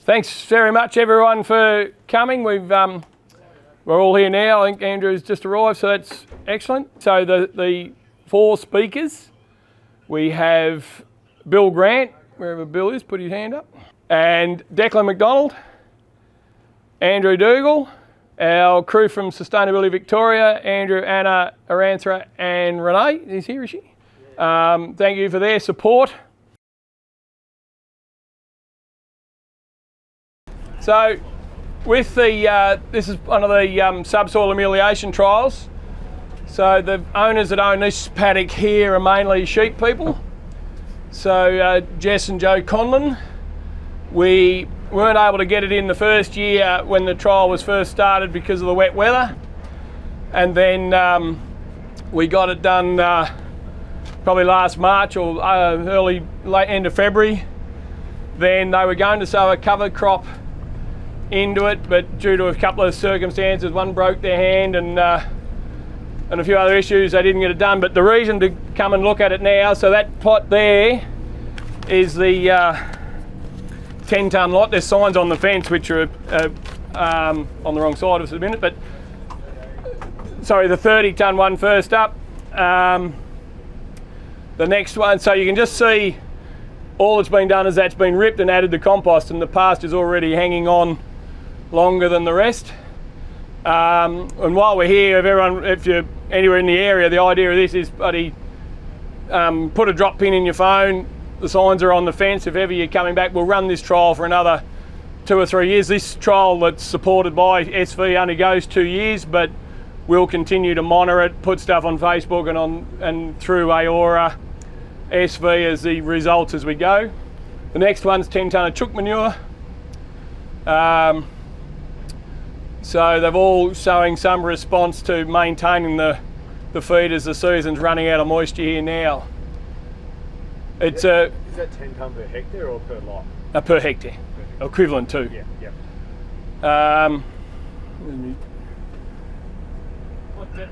Thanks very much everyone for coming. We're all here now. I think Andrew's just arrived, so that's excellent. So the four speakers, we have Bill Grant, wherever Bill is, put his hand up, and Declan McDonald, Andrew Dougal, our crew from Sustainability Victoria, Andrew, Anna, Aranthra and Renee is here, is she? Thank you for their support. So with this is one of the subsoil amelioration trials. So the owners that own this paddock here are mainly sheep people. So Jess and Joe Conlon, we weren't able to get it in the first year when the trial was first started because of the wet weather. And then we got it done probably last March or late end of February. Then they were going to sow a cover crop into it, but due to a couple of circumstances, one broke their hand and a few other issues, they didn't get it done. But the reason to come and look at it now, so that plot there is the 10-tonne lot. There's signs on the fence which are on the wrong side of us at the minute, but sorry, the 30-tonne one first up. The next one, so you can just see all that's been done is that's been ripped and added to compost, and the past is already hanging on longer than the rest. And while we're here, if you're anywhere in the area, the idea of this is put a drop pin in your phone. The signs are on the fence. If ever you're coming back, we'll run this trial for another 2 or 3 years. This trial that's supported by SV only goes 2 years, but we'll continue to monitor it, put stuff on Facebook and through Aora SV as the results as we go. The next one's 10 tonne of chook manure. So they've all showing some response to maintaining the feed as the season's running out of moisture here now. Is that 10 tonne per hectare or per lot? Per hectare, equivalent to. Yeah. What depth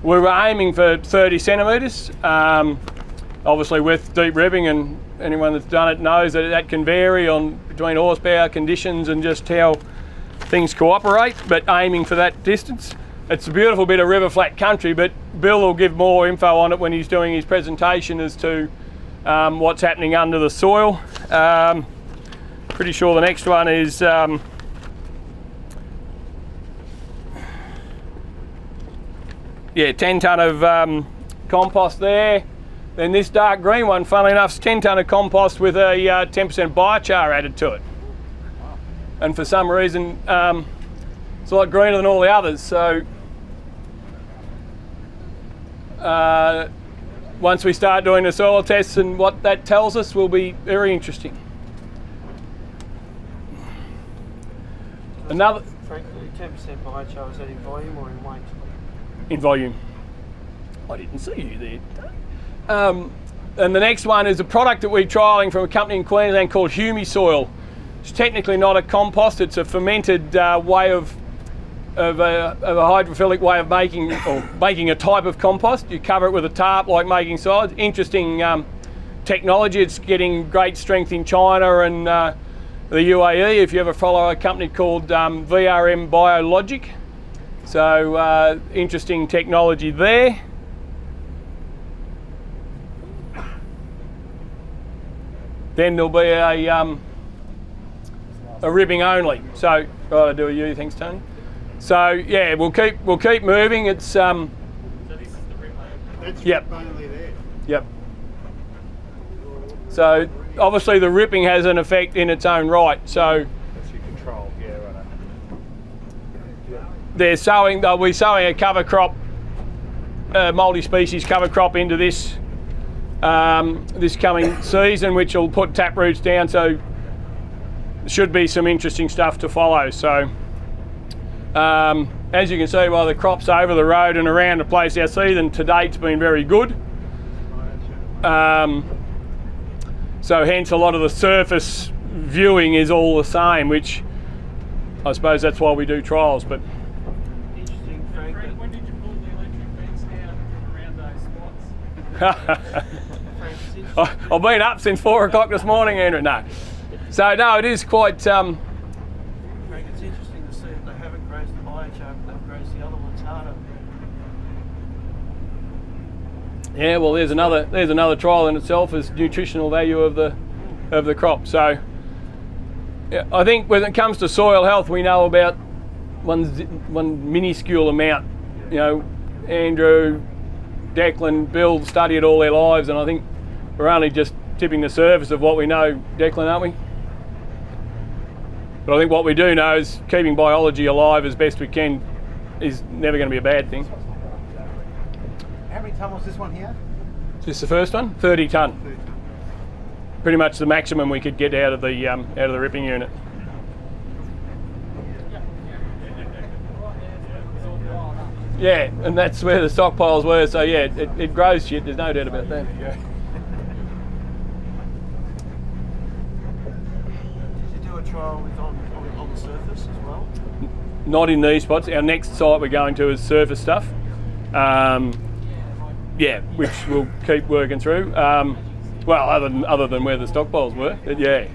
we were aiming for 30 centimetres. Obviously with deep ribbing, and anyone that's done it knows that can vary between horsepower, conditions and just how things cooperate, but aiming for that distance. It's a beautiful bit of river flat country, but Bill will give more info on it when he's doing his presentation as to what's happening under the soil. Pretty sure the next one is 10 tonne of compost there. Then this dark green one, funnily enough, is 10 tonne of compost with a 10% biochar added to it. And for some reason, it's a lot greener than all the others. So once we start doing the soil tests and what that tells us will be very interesting. Another. Frank, 10% biochar, is that in volume or in weight? In volume. I didn't see you there. And the next one is a product that we're trialling from a company in Queensland called Humisoil. It's technically not a compost, it's a fermented way of a hydrophilic way of making a type of compost. You cover it with a tarp like making solids. Interesting technology. It's getting great strength in China and the UAE, if you ever follow a company called VRM Biologic. So interesting technology there. Then there'll be a ribbing only. So, right, I do a U. Thanks, Tony. So yeah, we'll keep moving. It's So this is the rib only. That's yep. rib only there. Yep. So obviously the ripping has an effect in its own right. So That's your control. Yeah, right. they'll be sowing a cover crop, multi-species cover crop into this this coming season, which will put tap roots down. So should be some interesting stuff to follow. So as you can see, while the crop's over the road and around the place, our season to date's been very good. So hence a lot of the surface viewing is all the same, which I suppose that's why we do trials. But Interesting, Frank. When did you pull the electric fence down from around those spots? I've been up since 4 o'clock this morning, Andrew. No. So no, it is quite. Frank, it's interesting to see that they haven't grazed the biochar, but they've grazed the other ones harder. Yeah, well, there's another trial in itself as nutritional value of the crop. So, yeah, I think when it comes to soil health, we know about one minuscule amount. You know, Andrew, Declan, Bill studied all their lives, and I think we're only just tipping the surface of what we know, Declan, aren't we? But I think what we do know is keeping biology alive as best we can is never going to be a bad thing. How many tonne was this one here? Is this the first one? 30 tonne. 30 tonne. Pretty much the maximum we could get out of the ripping unit. Yeah, and that's where the stockpiles were. So yeah, it grows shit. There's no doubt about that. Did you do a trial with on the surface as well? Not in these spots. Our next site we're going to is surface stuff. Yeah, which we'll keep working through. Well, other than where the stockpiles were. But yeah,